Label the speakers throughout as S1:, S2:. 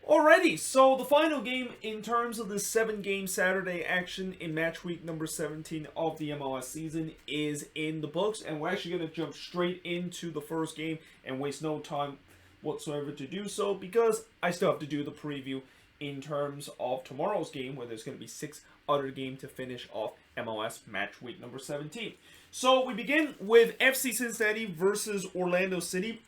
S1: Alrighty, so the final game in terms of the 7-game Saturday action in match week number 17 of the MLS season is in the books, and we're actually going to jump straight into the first game and waste no time whatsoever to do so, because I still have to do the preview in terms of tomorrow's game, where there's going to be 6 other games to finish off MLS match week number 17. So we begin with FC Cincinnati versus Orlando City.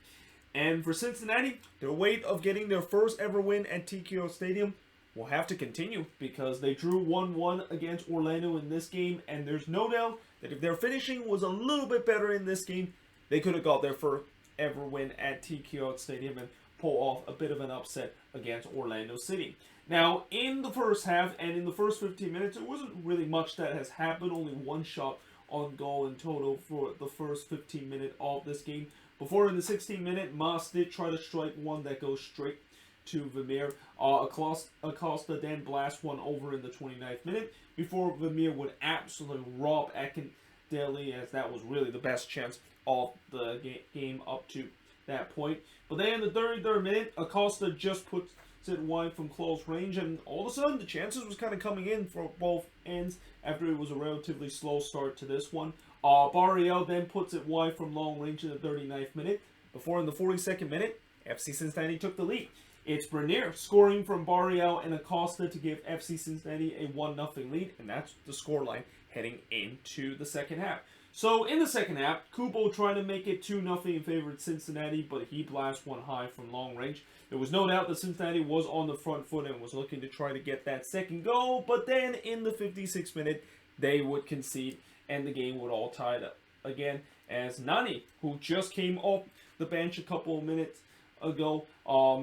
S1: And for Cincinnati, their wait of getting their first ever win at TKO Stadium will have to continue, because they drew 1-1 against Orlando in this game, and there's no doubt that if their finishing was a little bit better in this game, they could have got their first ever win at TKO Stadium and pull off a bit of an upset against Orlando City. Now, in the first half and in the first 15 minutes, there wasn't really much that has happened. Only one shot on goal in total for the first 15 minutes of this game. Before, in the 16th minute, Mas did try to strike one that goes straight to Vermeer. Acosta then blasts one over in the 29th minute before Vermeer would absolutely rob Akindele, as that was really the best chance of the game up to that point. But then in the 33rd minute, Acosta just puts it wide from close range, and all of a sudden the chances was kind of coming in for both ends after it was a relatively slow start to this one. Barriel then puts it wide from long range in the 39th minute, before in the 42nd minute, FC Cincinnati took the lead. It's Bernier scoring from Barriel and Acosta to give FC Cincinnati a 1-0 lead, and that's the scoreline heading into the second half. So in the second half, Kubo trying to make it 2-0 in favor of Cincinnati, but he blasts one high from long range. There was no doubt that Cincinnati was on the front foot and was looking to try to get that second goal, but then in the 56th minute, they would concede, and the game would all tied up again, as Nani, who just came off the bench a couple of minutes ago,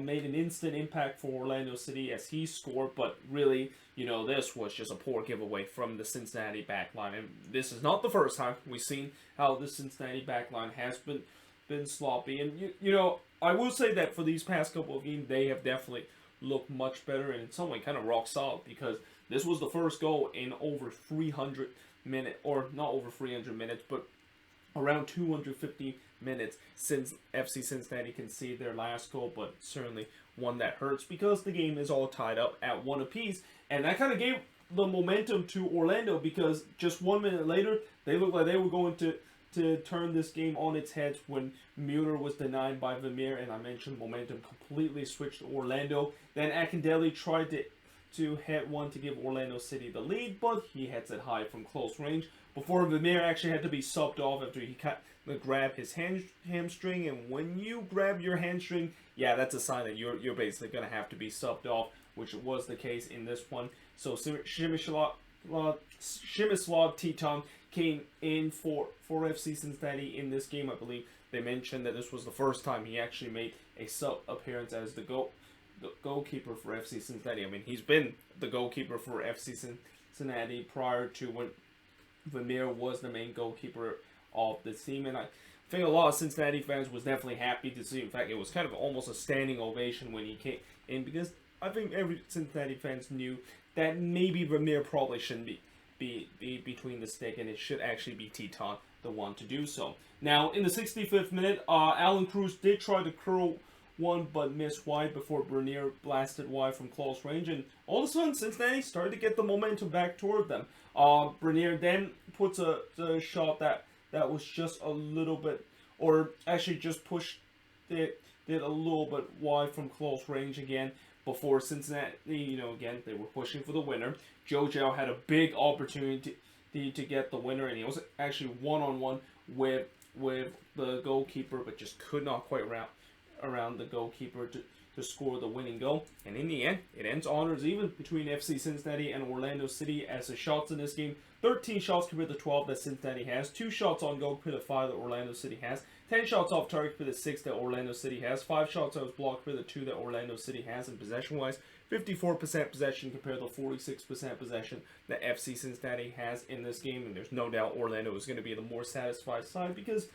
S1: made an instant impact for Orlando City as he scored. But really, this was just a poor giveaway from the Cincinnati backline, and this is not the first time we've seen how the Cincinnati backline has been sloppy. And I will say that for these past couple of games, they have definitely looked much better, and in some way kind of rock solid, because this was the first goal in over 300 minutes, or not over 300 minutes, but around 250 minutes since FC Cincinnati conceded their last goal, but certainly one that hurts because the game is all tied up at 1 apiece. And that kind of gave the momentum to Orlando, because just 1 minute later, they looked like they were going to turn this game on its head when Mueller was denied by Vermeer, and I mentioned momentum completely switched to Orlando. Then Akindele tried to hit one to give Orlando City the lead, but he hits it high from close range before Vermeer actually had to be subbed off after he grabbed his hamstring. And when you grab your hamstring, yeah, that's a sign that you're basically going to have to be subbed off, which was the case in this one. So Przemysław Teton came in for FC Cincinnati in this game. I believe they mentioned that this was the first time he actually made a sub appearance as the goalkeeper for FC Cincinnati. I mean, he's been the goalkeeper for FC Cincinnati prior to when Vermeer was the main goalkeeper of the team, and I think a lot of Cincinnati fans was definitely happy to see. In fact, it was kind of almost a standing ovation when he came in, because I think every Cincinnati fans knew that maybe Vermeer probably shouldn't be between the stick, and it should actually be Teton the one to do so. Now, in the 65th minute, Alan Cruz did try to curl one, but missed wide before Bernier blasted wide from close range, and all of a sudden Cincinnati started to get the momentum back toward them. Bernier then puts a shot that was just a little bit, or actually just pushed it a little bit wide from close range again, before Cincinnati, again, they were pushing for the winner. Jojo had a big opportunity to get the winner, and he was actually one-on-one with the goalkeeper, but just could not quite around the goalkeeper to score the winning goal. And in the end, it ends honors even between FC Cincinnati and Orlando City, as the shots in this game, 13 shots compared to 12 that Cincinnati has, 2 shots on goal compared to 5 that Orlando City has, 10 shots off target compared to 6 that Orlando City has, 5 shots out of block compared to 2 that Orlando City has. And possession-wise, 54% possession compared to 46% possession that FC Cincinnati has in this game. And there's no doubt Orlando is going to be the more satisfied side, because,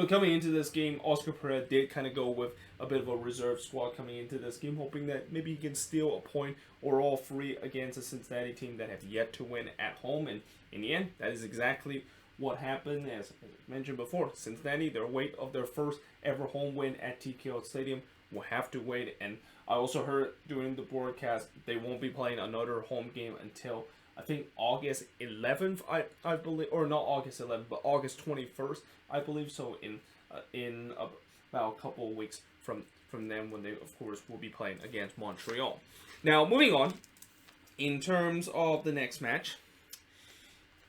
S1: coming into this game, Oscar Pereira did kind of go with a bit of a reserve squad coming into this game, hoping that maybe he can steal a point or all 3 against a Cincinnati team that have yet to win at home. And in the end, that is exactly what happened. As mentioned before, Cincinnati, their weight of their first ever home win at TKO Stadium will have to wait. And I also heard during the broadcast they won't be playing another home game until I think August 11th, I believe, or not August 11th, but August 21st, I believe. So in about a couple of weeks from them, when they of course will be playing against Montreal. Now moving on, in terms of the next match,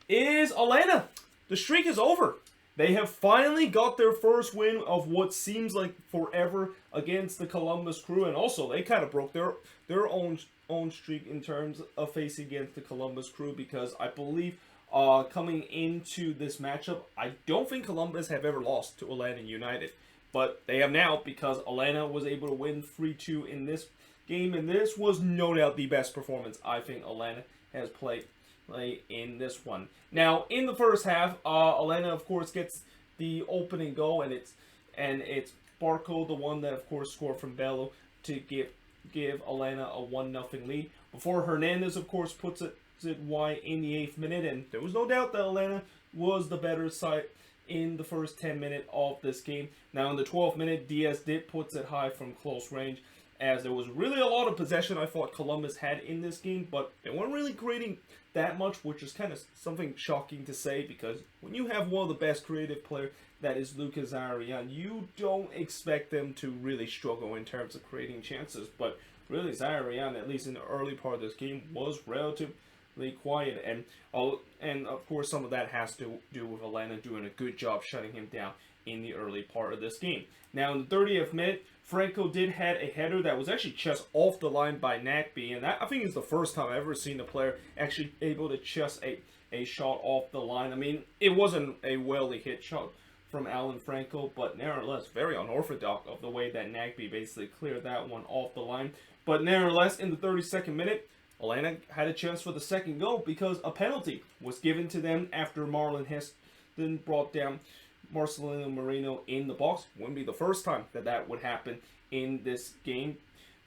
S1: is Atlanta. The streak is over. They have finally got their first win of what seems like forever against the Columbus Crew, and also they kind of broke their own streak in terms of facing against the Columbus Crew, because I believe coming into this matchup, I don't think Columbus have ever lost to Atlanta United, but they have now, because Atlanta was able to win 3-2 in this game, and this was no doubt the best performance I think Atlanta has played in this one. Now, in the first half, Atlanta of course gets the opening goal, and it's Barco, the one that of course scored from Bello to give Atlanta a 1-0 lead. Before Hernandez of course puts it wide in the 8th minute, and there was no doubt that Atlanta was the better side in the first 10 minutes of this game. Now in the 12th minute, Diaz puts it high from close range, as there was really a lot of possession I thought Columbus had in this game, but they weren't really creating that much, which is kind of something shocking to say, because when you have one of the best creative players, that is Lucas Zarian, you don't expect them to really struggle in terms of creating chances. But really, Zarian, at least in the early part of this game, was relatively quiet, and of course some of that has to do with Atlanta doing a good job shutting him down in the early part of this game. Now in the 30th minute, Franco did had a header that was actually chest off the line by Nagbe, and that I think is the first time I've ever seen a player actually able to chest a shot off the line. I mean, it wasn't a well hit shot from Alan Franco, but nevertheless very unorthodox of the way that Nagbe basically cleared that one off the line. But nevertheless, in the 32nd minute, Atlanta had a chance for the second goal, because a penalty was given to them after Marlon Heston brought down Marcelino Moreno in the box. Wouldn't be the first time that would happen in this game,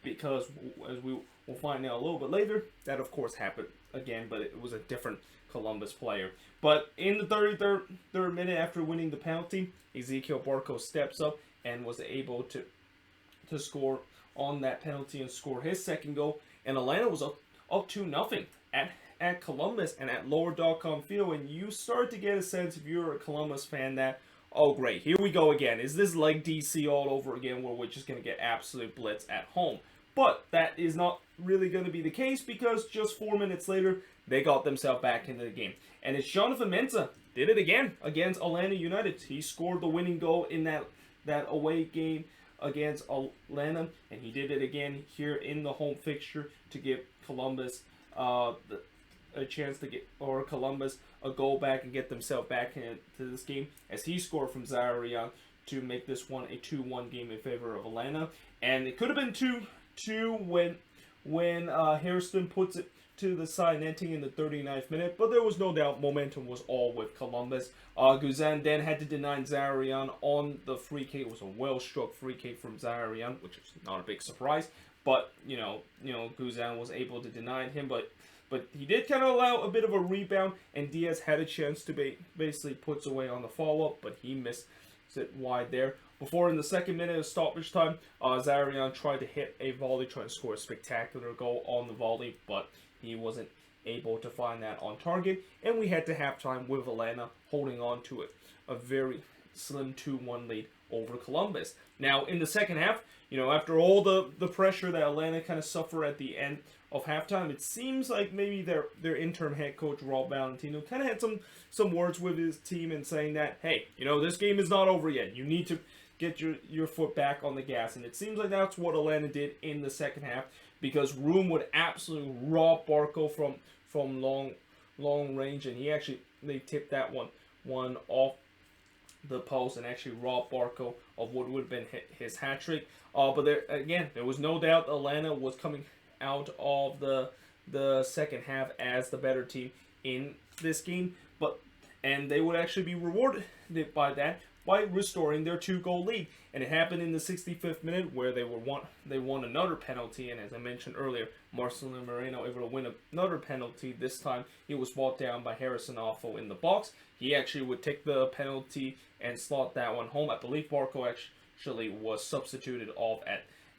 S1: because as we will find out a little bit later, that of course happened again, but it was a different Columbus player. But in the 33rd minute, after winning the penalty, Ezequiel Barco steps up and was able to score on that penalty and score his second goal, and Atlanta was up 2-0 at Columbus and at Lower Dot-Com Field, and you start to get a sense, if you're a Columbus fan, that, oh great, here we go again. Is this like DC all over again, where we're just going to get absolute blitz at home? But that is not really going to be the case, because just 4 minutes later, they got themselves back into the game. And it's Jonathan Mensah did it again against Atlanta United. He scored the winning goal in that away game against Atlanta, and he did it again here in the home fixture to give Columbus a chance to get, or Columbus, a goal back and get themselves back into this game, as he scored from Zarian to make this one a 2-1 game in favor of Atlanta. And it could have been 2-2 when Hairston puts it to the side netting in the 39th minute, but there was no doubt momentum was all with Columbus. Guzan then had to deny Zarian on the free kick. It was a well-struck free kick from Zarian, which is not a big surprise, but you know Guzan was able to deny him, but he did kind of allow a bit of a rebound, and Diaz had a chance to basically puts away on the follow-up, but he missed it wide there. Before, in the second minute of stoppage time, Zarian tried to hit a volley, trying to score a spectacular goal on the volley, but he wasn't able to find that on target, and we head to halftime with Atlanta holding on to it, a very slim 2-1 lead over Columbus. Now, in the second half, after all the pressure that Atlanta kind of suffered at the end of halftime, it seems like maybe their interim head coach, Rob Valentino, kind of had some words with his team and saying that, hey, this game is not over yet. You need to get your foot back on the gas. And it seems like that's what Atlanta did in the second half, because Room would absolutely rob Barco from long range, and they tipped that one off the post and actually robbed Barco of what would have been his hat trick. But there was no doubt Atlanta was coming out of the second half as the better team in this game, and they would actually be rewarded by restoring their 2-goal lead. And it happened in the 65th minute, where they won another penalty, and as I mentioned earlier, Marcelino Moreno able to win another penalty. This time he was brought down by Harrison Offo in the box. He actually would take the penalty and slot that one home. I believe Barco actually was substituted off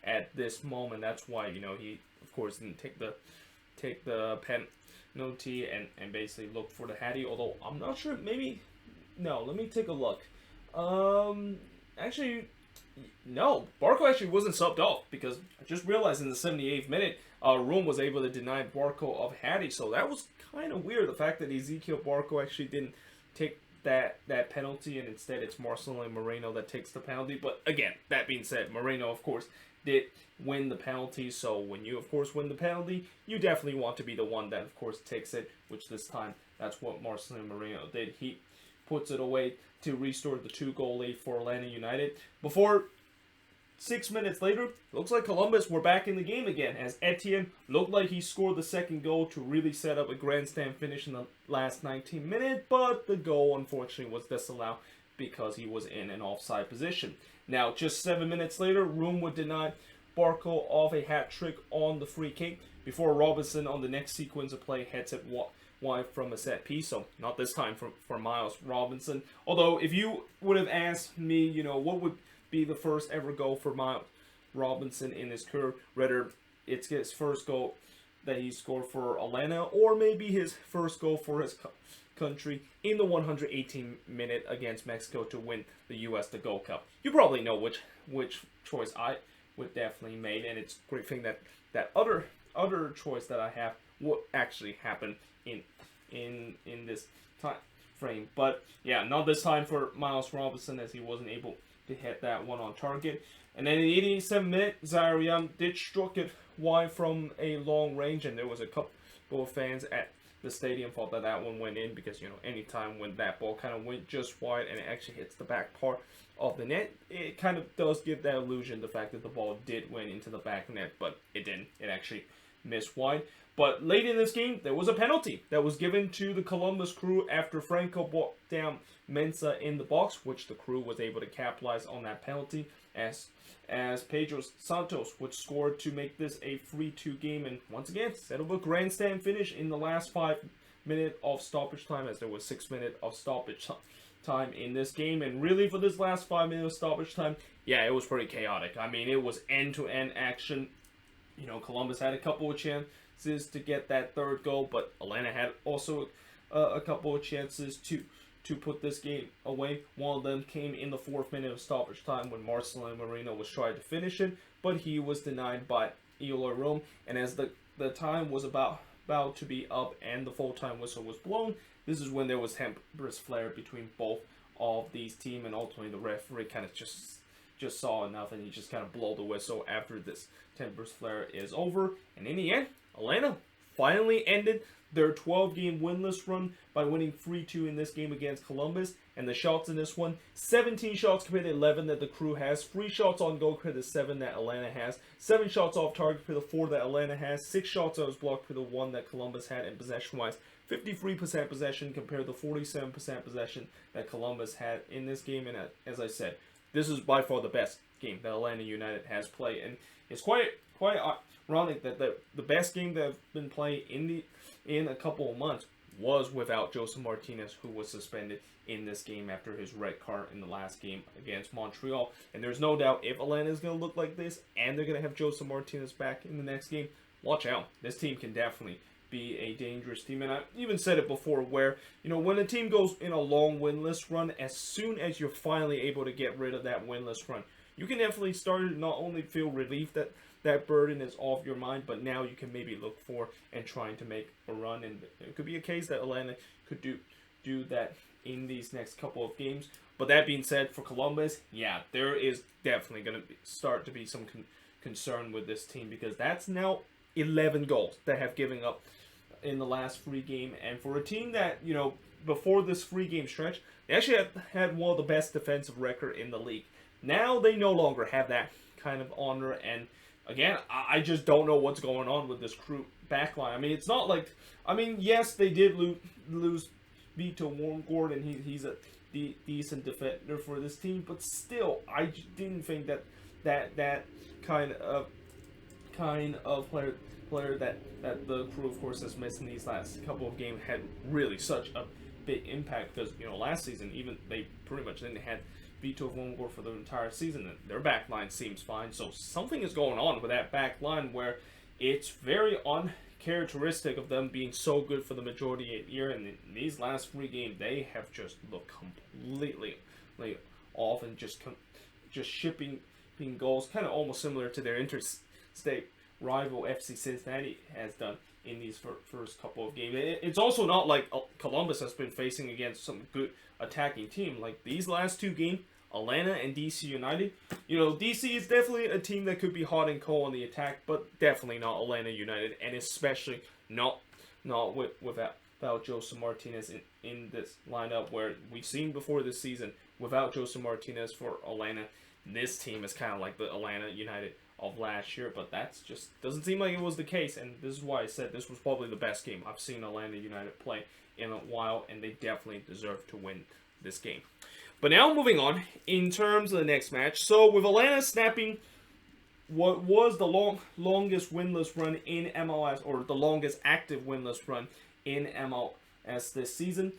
S1: at this moment. That's why, you know, he of course didn't take the penalty and basically look for the Hattie. Although I'm not sure, maybe no. Let me take a look. Actually, no. Barco actually wasn't subbed off because I just realized in the 78th minute, Room was able to deny Barco of Hattie. So that was kind of weird. The fact that Ezekiel Barco actually didn't take that penalty, and instead it's Marcelo Moreno that takes the penalty. But again, that being said, Moreno of course did win the penalty. So when you of course win the penalty, you definitely want to be the one that of course takes it, which this time that's what Marcelo Moreno did. He puts it away to restore the 2-goal lead for Atlanta United. Before 6 minutes later, looks like Columbus were back in the game again, as Etienne looked like he scored the second goal to really set up a grandstand finish in the last 19 minutes, but the goal unfortunately was disallowed because he was in an offside position. Now, just 7 minutes later, Room would deny Barco of a hat trick on the free kick before Robinson on the next sequence of play heads it wide from a set piece. So not this time for Miles Robinson. Although if you would have asked me, you know, what would be the first ever goal for Miles Robinson in his career, whether it's his first goal that he scored for Atlanta or maybe his first goal for his country in the 118th minute against Mexico to win the U.S. the Gold Cup, you probably know which choice I would definitely made, and it's a great thing that that other choice that I have will actually happen in this time frame. But yeah, not this time for Miles Robinson, as he wasn't able to hit that one on target. And then in the 87th minute, Zaire Young did struck it wide from a long range, and there was a couple of fans at the stadium thought that one went in, because, you know, anytime when that ball kind of went just wide and it actually hits the back part of the net, it kind of does give that illusion, the fact that the ball did went into the back net, but it didn't. It actually missed wide. But late in this game, there was a penalty that was given to the Columbus Crew after Franco brought down Mensah in the box, which the Crew was able to capitalize on that penalty as Pedro Santos would score to make this a 3-2 game, and once again set up a grandstand finish in the last 5 minutes of stoppage time, as there was 6 minutes of stoppage time in this game. And really, for this last 5 minutes of stoppage time, yeah, it was pretty chaotic. I mean, it was end-to-end action. You know, Columbus had a couple of chances to get that third goal, but Atlanta had also a couple of chances to put this game away. One of them came in the 4th minute of stoppage time when Marcelo Moreno was trying to finish it, but he was denied by Eloy Rome. And as the time was about to be up and the full-time whistle was blown, this is when there was tempers flare between both of these teams, and ultimately the referee kind of just saw enough, and he just kind of blow the whistle after this tempers flare is over. And in the end, Atlanta finally ended their 12-game winless run by winning 3-2 in this game against Columbus. And the shots in this one, 17 shots compared to 11 that the Crew has, 3 shots on goal compared to 7 that Atlanta has, 7 shots off target for the 4 that Atlanta has, 6 shots that was blocked for the 1 that Columbus had. And possession-wise, 53% possession compared to 47% possession that Columbus had in this game. And as I said, this is by far the best game that Atlanta United has played, and it's quite ironic that the best game that have been played in a couple of months was without Josef Martinez, who was suspended in this game after his red card in the last game against Montreal. And there's no doubt, if Atlanta is going to look like this and they're going to have Josef Martinez back in the next game, watch out. This team can definitely be a dangerous team. And I even said it before, where, you know, when a team goes in a long winless run, as soon as you're finally able to get rid of that winless run, you can definitely start to not only feel relief that that burden is off your mind, but now you can maybe look for and trying to make a run. And it could be a case that Atlanta could do that in these next couple of games. But that being said, for Columbus, yeah, there is definitely going to start to be some concern with this team, because that's now 11 goals that have given up in the last 3 games. And for a team that, you know, before this 3-game stretch, they actually had one of the best defensive record in the league. Now they no longer have that kind of honor. And again, I just don't know what's going on with this Crew backline. I mean, it's not like, I mean, yes, they did lose Vito Wormgård, and he's a decent defender for this team, but still, I didn't think that kind of player that the Crew, of course, has missed in these last couple of games had really such a big impact, because, you know, last season even they pretty much didn't have beat to one goal for the entire season. And their back line seems fine. So something is going on with that back line where it's very uncharacteristic of them being so good for the majority of the year. And in these last 3 games, they have just looked completely off and just shipping goals, kind of almost similar to their interstate rival FC Cincinnati has done in these first couple of games. It's also not like Columbus has been facing against some good attacking team. Like these last 2 games, Atlanta and DC United. DC is definitely a team that could be hot and cold on the attack, but definitely not Atlanta United, and especially not without Joseph Martinez in this lineup, where we've seen before this season, without Joseph Martinez for Atlanta, this team is kind of like the Atlanta United of last year, but that's just doesn't seem like it was the case, and this is why I said this was probably the best game I've seen Atlanta United play in a while, and they definitely deserve to win this game. But now moving on, in terms of the next match, so with Atlanta snapping what was the longest winless run in MLS, or the longest active winless run in MLS this season,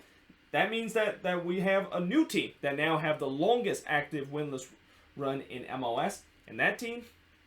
S1: that means that we have a new team that now have the longest active winless run in MLS, and that team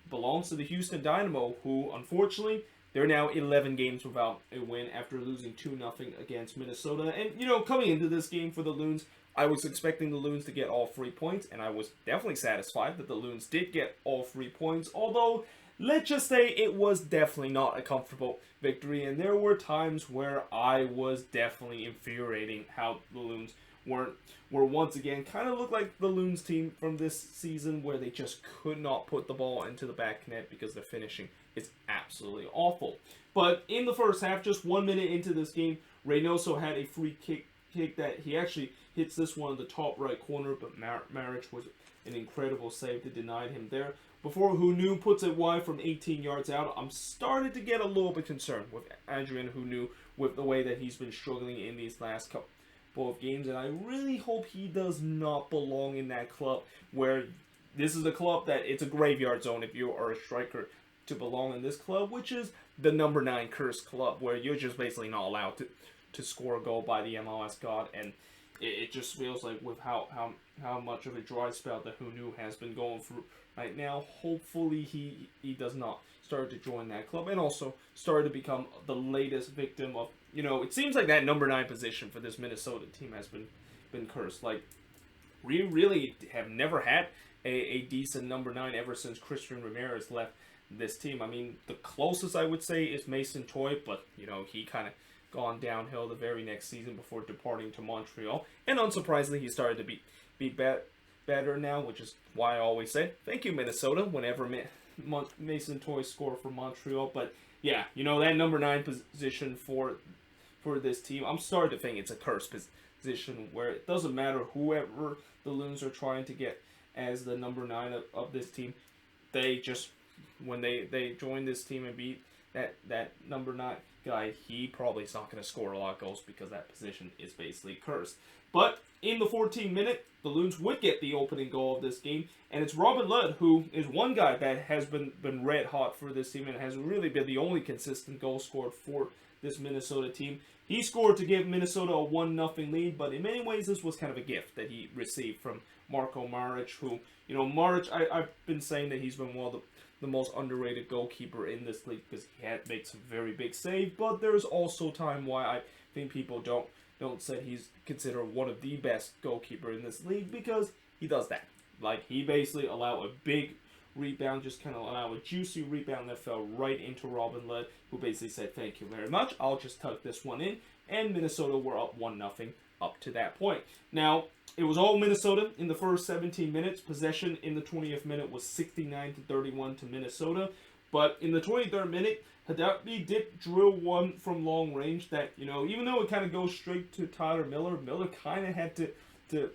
S1: belongs to the Houston Dynamo, who unfortunately they're now 11 games without a win after losing 2-0 against Minnesota. And coming into this game for the Loons, I was expecting the Loons to get all 3 points, and I was definitely satisfied that the Loons did get all 3 points, although let's just say it was definitely not a comfortable victory, and there were times where I was definitely infuriating how the Loons were once again kind of looked like the Loons team from this season, where they just could not put the ball into the back net because their finishing is absolutely awful. But in the first half, just 1 minute into this game, Reynoso had a free kick that he actually hits this one in the top right corner, but Maric was an incredible save to deny him there. Before Hunu puts it wide from 18 yards out, I'm starting to get a little bit concerned with Adrian Hunu with the way that he's been struggling in these last couple of games, and I really hope he does not belong in that club, where this is a club that it's a graveyard zone if you are a striker to belong in this club, which is the number 9 cursed club, where you're just basically not allowed to score a goal by the MLS god, and it just feels like with how much of a dry spell that Hunu has been going through right now, hopefully he does not start to join that club, and also start to become the latest victim of, it seems like that number 9 position for this Minnesota team has been cursed. Like, we really have never had a decent number 9 ever since Christian Ramirez left this team. I mean, the closest I would say is Mason Toy, but, he kind of gone downhill the very next season before departing to Montreal. And unsurprisingly, he started to be better now, which is why I always say, thank you, Minnesota, whenever Mason Toy score for Montreal. But, yeah, that number 9 position for this team, I'm starting to think it's a cursed position where it doesn't matter whoever the Loons are trying to get as the number 9 of this team, they just, when they join this team and beat that number 9 guy, he probably is not going to score a lot of goals because that position is basically cursed. But in the 14th minute, the Loons would get the opening goal of this game, and it's Robin Lod, who is one guy that has been red hot for this team and has really been the only consistent goal scorer for this Minnesota team. He scored to give Minnesota a 1-0 lead, but in many ways this was kind of a gift that he received from Marko Maric, who, Maric, I've been saying that he's been one of the most underrated goalkeeper in this league because he makes some very big save, but there's also time why I think people don't say he's considered one of the best goalkeeper in this league, because he does that. Like, he basically allowed a big rebound, just kind of allowed a juicy rebound that fell right into Robin Lod, who basically said, thank you very much, I'll just tuck this one in, and Minnesota were up 1-0 up to that point. Now, it was all Minnesota in the first 17 minutes. Possession in the 20th minute was 69-31 to Minnesota. But in the 23rd minute, Hadapi did drill one from long range that, even though it kind of goes straight to Tyler Miller, Miller kind of had to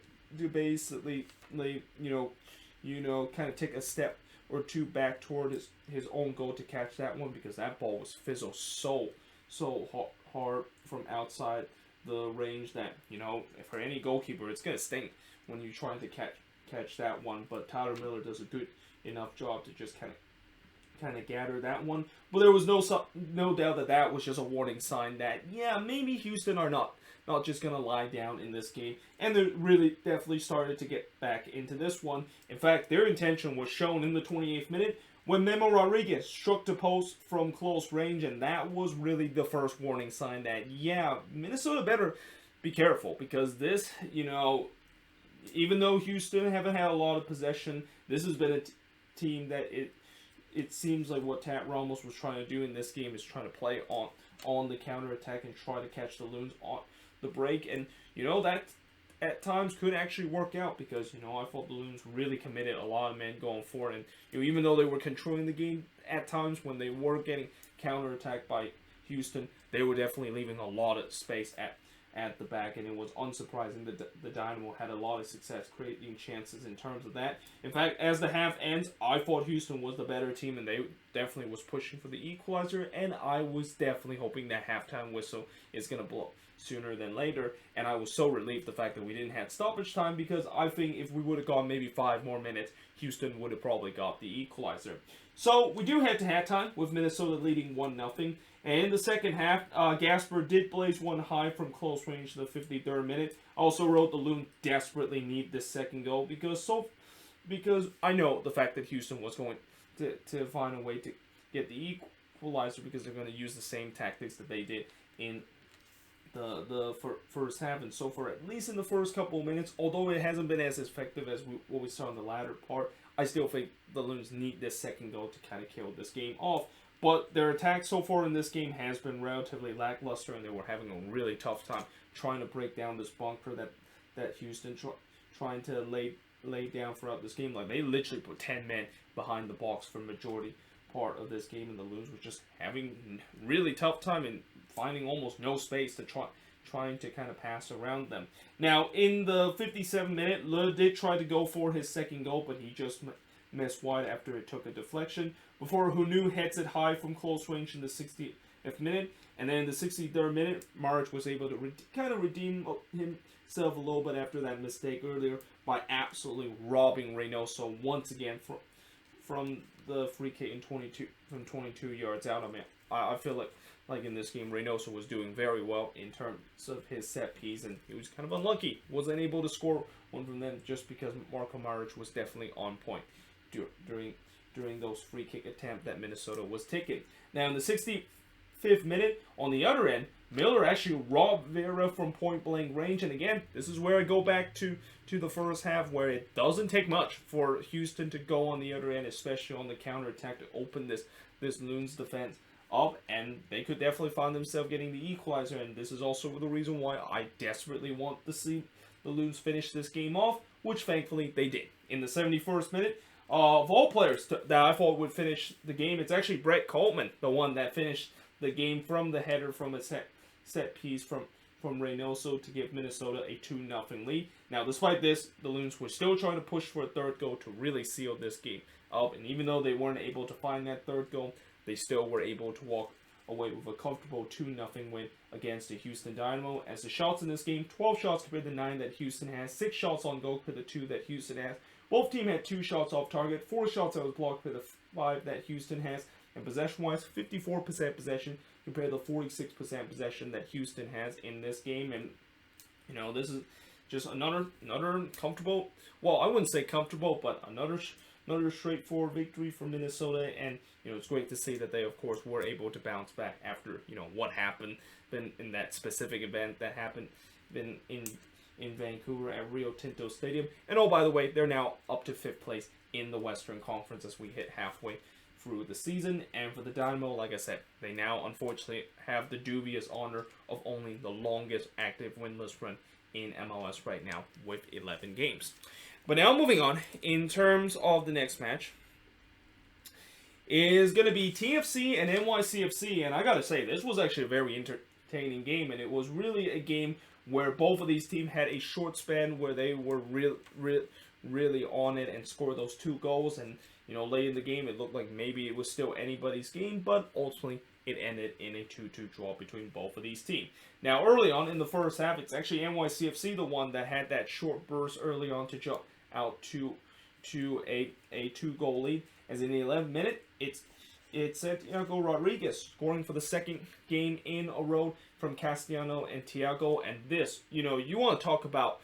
S1: basically, kind of take a step or two back toward his own goal to catch that one, because that ball was fizzled so hard from outside the range that, for any goalkeeper, it's going to stink when you're trying to catch that one. But Tyler Miller does a good enough job to just kind of gather that one. But there was no doubt that was just a warning sign that, yeah, maybe Houston are not not just going to lie down in this game. And they really definitely started to get back into this one. In fact, their intention was shown in the 28th minute when Memo Rodriguez struck the post from close range, and that was really the first warning sign that, yeah, Minnesota better be careful, because this, even though Houston haven't had a lot of possession, this has been a team that it seems like what Tat Ramos was trying to do in this game is trying to play on the counterattack and try to catch the Loons on the break, and that at times could actually work out, because I thought the Loons really committed a lot of men going forward, and even though they were controlling the game at times when they were getting counterattacked by Houston, they were definitely leaving a lot of space at the back, and it was unsurprising that the Dynamo had a lot of success creating chances in terms of that. In fact, as the half ends, I thought Houston was the better team, and they definitely was pushing for the equalizer, and I was definitely hoping that halftime whistle is going to blow sooner than later, and I was so relieved the fact that we didn't have stoppage time, because I think if we would have gone maybe 5 more minutes, Houston would have probably got the equalizer. So we do head to halftime with Minnesota leading 1-0. And in the second half, Gasper did blaze one high from close range to the 53rd minute. Also wrote the Loons desperately need this second goal because I know the fact that Houston was going to find a way to get the equalizer, because they're going to use the same tactics that they did in the first half. And so for at least in the first couple of minutes, although it hasn't been as effective as what we saw in the latter part, I still think the Loons need this second goal to kind of kill this game off. But their attack so far in this game has been relatively lackluster, and they were having a really tough time trying to break down this bunker that Houston trying to lay down throughout this game. Like, they literally put 10 men behind the box for the majority part of this game, and the Loons were just having really tough time and finding almost no space to trying to kind of pass around them. Now, in the 57th minute, Le did try to go for his second goal, but he just missed wide after it took a deflection, before Hunu heads it high from close range in the 60th minute. And then in the 63rd minute, March was able to kind of redeem himself a little bit after that mistake earlier by absolutely robbing Reynoso once again from the free kick in 22 yards out. I mean, I feel like in this game, Reynoso was doing very well in terms of his set piece, and he was kind of unlucky. Wasn't able to score one from them just because Marco Maric was definitely on point during those free kick attempts that Minnesota was taking. Now in the 65th minute, on the other end, Miller actually robbed Vera from point blank range, and again, this is where I go back to the first half, where it doesn't take much for Houston to go on the other end, especially on the counterattack, to open this Loons defense up, and they could definitely find themselves getting the equalizer, and this is also the reason why I desperately want to see the Loons finish this game off, which thankfully they did. In the 71st minute, of all players that I thought would finish the game, it's actually Brett Coltman, the one that finished the game from the header from a set piece from Reynoso to give Minnesota a 2-0 lead. Now, despite this, the Loons were still trying to push for a third goal to really seal this game up, and even though they weren't able to find that third goal, they still were able to walk away with a comfortable 2-0 win against the Houston Dynamo. As the shots in this game, 12 shots compared to 9 that Houston has, 6 shots on goal compared to 2 that Houston has. Both teams had 2 shots off target, 4 shots that was blocked compared to 5 that Houston has, and possession-wise, 54% possession compared to 46% possession that Houston has in this game. And this is just another comfortable, well, I wouldn't say comfortable, but another straightforward victory for Minnesota. And it's great to see that they, of course, were able to bounce back after what happened in that specific event that happened in Vancouver at Rio Tinto Stadium. And oh, by the way, they're now up to 5th place in the Western Conference as we hit halfway through the season. And for the Dynamo, like I said, they now unfortunately have the dubious honor of only the longest active winless run in MLS right now with 11 games. But now moving on, in terms of the next match, is going to be TFC and NYCFC. And I got to say, this was actually a very entertaining game, and it was really a game where both of these teams had a short span where they were really on it and scored those 2 goals. And late in the game, it looked like maybe it was still anybody's game, but ultimately it ended in a 2-2 draw between both of these teams. Now, early on in the first half, it's actually NYCFC, the one that had that short burst early on to jump out to a 2-goal lead. As in the 11th minute, it's it's Santiago Rodriguez scoring for the second game in a row from Castellano and Thiago. And this, you want to talk about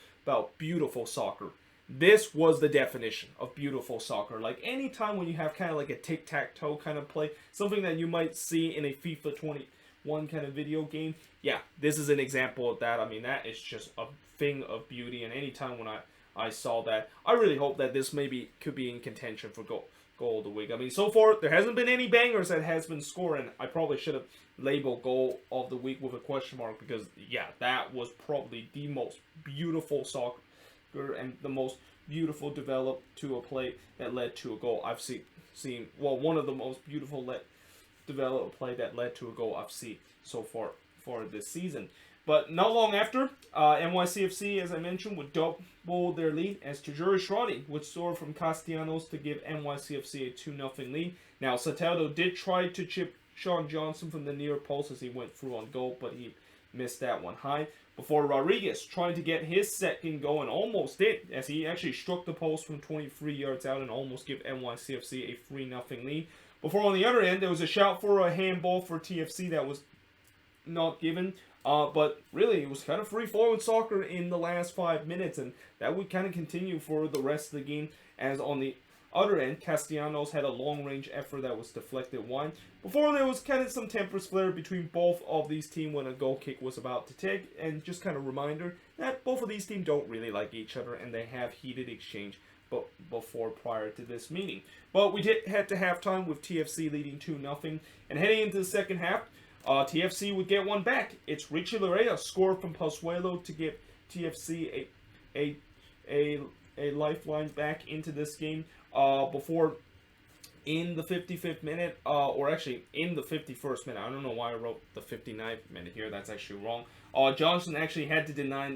S1: beautiful soccer. This was the definition of beautiful soccer. Like, anytime when you have kind of like a tic-tac-toe kind of play, something that you might see in a FIFA 21 kind of video game, yeah, this is an example of that. I mean, that is just a thing of beauty. And anytime when I saw that, I really hope that this maybe could be in contention for goal of the week. I mean, so far, there hasn't been any bangers that has been scoring. I probably should have labeled goal of the week with a question mark because, yeah, that was probably the most beautiful soccer and the most beautiful develop to a play that led to a goal I've seen. Well, one of the most beautiful develop play that led to a goal I've seen so far for this season. But not long after, NYCFC, as I mentioned, would double their lead as Tajuri Shradi would score from Castellanos to give NYCFC a 2-0 lead. Now, Soteldo did try to chip Sean Johnson from the near post as he went through on goal, but he missed that one high. Before Rodriguez trying to get his second goal and almost did, as he actually struck the post from 23 yards out and almost give NYCFC a 3-0 lead. Before on the other end, there was a shout for a handball for TFC that was not given. But really, it was kind of free-flowing soccer in the last 5 minutes, and that would kind of continue for the rest of the game, as on the other end, Castellanos had a long-range effort that was deflected wide. Before, there was kind of some temper flare between both of these teams when a goal kick was about to take, and just kind of reminder that both of these teams don't really like each other, and they have heated exchange prior to this meeting. But we did head to halftime with TFC leading 2-0, and heading into the second half, TFC would get one back. It's Richie Larrea scored from Pozuelo to give TFC a lifeline back into this game. Before in the 55th minute, or actually in the 51st minute, I don't know why I wrote the 59th minute here. That's actually wrong. Johnson actually had to deny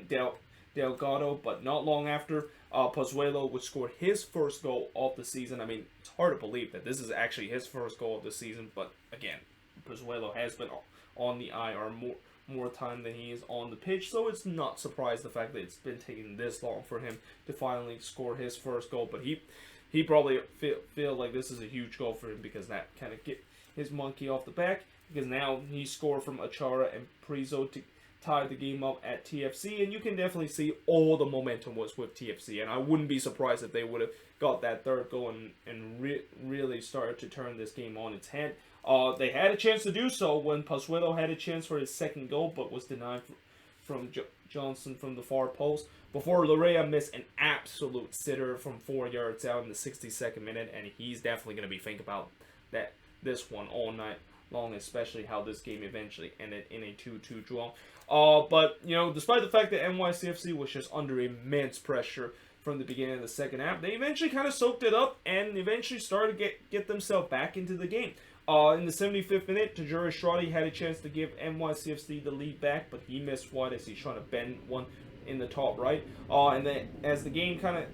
S1: Delgado, but not long after, Pozuelo would score his first goal of the season. I mean, it's hard to believe that this is actually his first goal of the season, but again, Pozuelo has been on the IR more time than he is on the pitch, so it's not surprised the fact that it's been taking this long for him to finally score his first goal. But he probably feel like this is a huge goal for him because that kind of get his monkey off the back, because now he scored from Achara and Prizo to tie the game up at TFC, and you can definitely see all the momentum was with TFC, and I wouldn't be surprised if they would have got that third goal and really started to turn this game on its head. They had a chance to do so when Pozuelo had a chance for his second goal, but was denied from Johnson from the far post. Before Larrea missed an absolute sitter from 4 yards out in the 62nd minute, and he's definitely going to be thinking about this one all night long, especially how this game eventually ended in a 2-2 draw. But, despite the fact that NYCFC was just under immense pressure from the beginning of the second half, they eventually kind of soaked it up and eventually started to get themselves back into the game. In the 75th minute, Tajuri Shradi had a chance to give NYCFC the lead back, but he missed wide as he's trying to bend one in the top right. And then as the game kind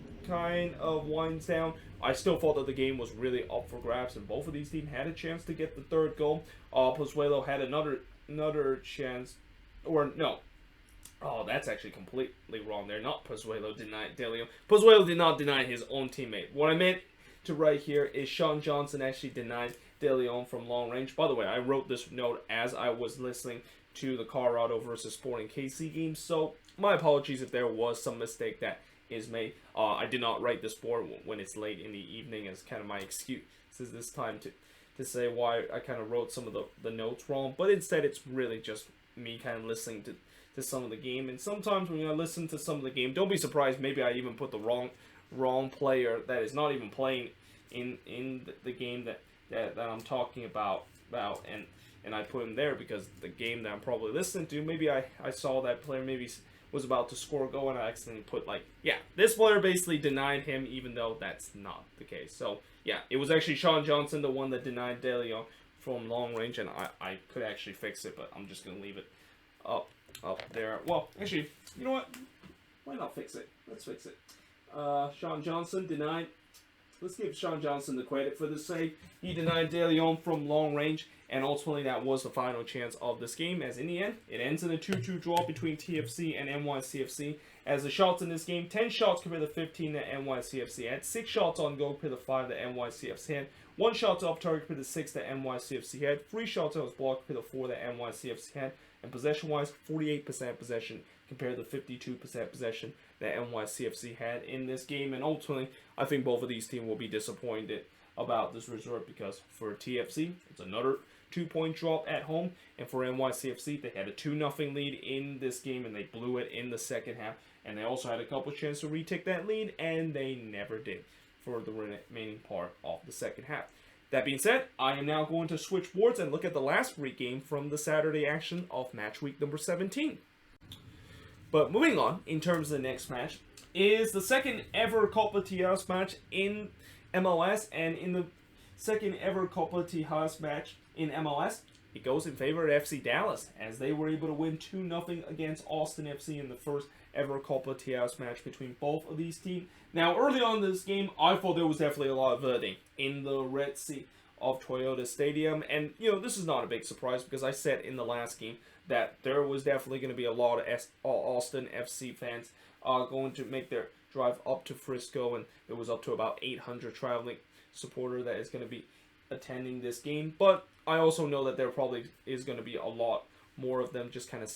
S1: of winds down, I still thought that the game was really up for grabs, and both of these teams had a chance to get the third goal. Pozuelo had another chance, or no. Oh, that's actually completely wrong there. Not Pozuelo denied De Leon. Pozuelo did not deny his own teammate. What I meant to write here is Sean Johnson actually denied De Leon from long range. By the way, I wrote this note as I was listening to the Colorado versus Sporting KC game, so my apologies if there was some mistake that is made. I did not write this board when it's late in the evening as kind of my excuse this time to say why I kind of wrote some of the notes wrong, but instead it's really just me kind of listening to some of the game. And sometimes when I listen to some of the game, don't be surprised maybe I even put the wrong player that is not even playing in the game that I'm talking about and I put him there because the game that I'm probably listening to, maybe I saw that player maybe was about to score a goal and I accidentally put this player basically denied him, even though that's not the case. So yeah, it was actually Sean Johnson, the one that denied De Leon from long range, and I could actually fix it, but I'm just gonna leave it up there. Well, actually, you know what? Why not fix it? Let's fix it. Sean Johnson denied. Let's give Sean Johnson the credit for the save. He denied De Leon from long range, And ultimately, that was the final chance of this game, as in the end, it ends in a 2-2 draw between TFC and NYCFC. As the shots in this game, 10 shots compared to 15 that NYCFC had, 6 shots on goal compared to 5 that NYCFC had, 1 shot off target compared to 6 that NYCFC had, 3 shots that was blocked compared to 4 that NYCFC had, and possession-wise, 48% possession compared to 52% possession that NYCFC had in this game. And ultimately, I think both of these teams will be disappointed about this result, because for TFC, it's another 2-point drop at home, and for NYCFC, they had a 2-0 lead in this game, and they blew it in the second half, and they also had a couple of chances to retake that lead, and they never did for the remaining part of the second half. That being said, I am now going to switch boards and look at the last week game from the Saturday action of match week number 17. But moving on, in terms of the next match, is the second ever Copa Tijuana match in MLS, and in the second ever Copa Tijuana match in MLS, it goes in favor of FC Dallas, as they were able to win 2-0 against Austin FC in the first ever Copa Tijuana match between both of these teams. Now, early on in this game, I thought there was definitely a lot of Verde in the red seat of Toyota Stadium, and this is not a big surprise, because I said in the last game that there was definitely going to be a lot of Austin FC fans going to make their drive up to Frisco, and it was up to about 800 traveling supporter that is going to be attending this game. But I also know that there probably is going to be a lot more of them just kind of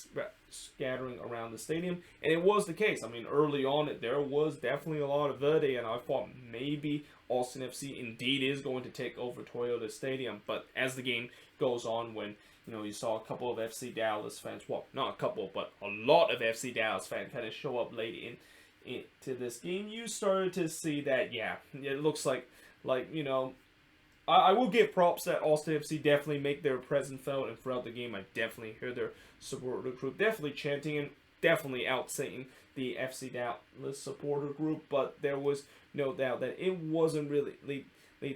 S1: scattering around the stadium, and it was the case. I mean, early on, there was definitely a lot of Verde, and I thought maybe Austin FC indeed is going to take over Toyota Stadium. But as the game goes on, when you saw a couple of FC Dallas fans, well, not a couple, but a lot of FC Dallas fans kind of show up late into this game, you started to see that, yeah, it looks like I will give props that Austin FC definitely make their presence felt, and throughout the game, I definitely hear their supporter group definitely chanting and definitely out-singing the FC Dallas supporter group. But there was no doubt that it wasn't really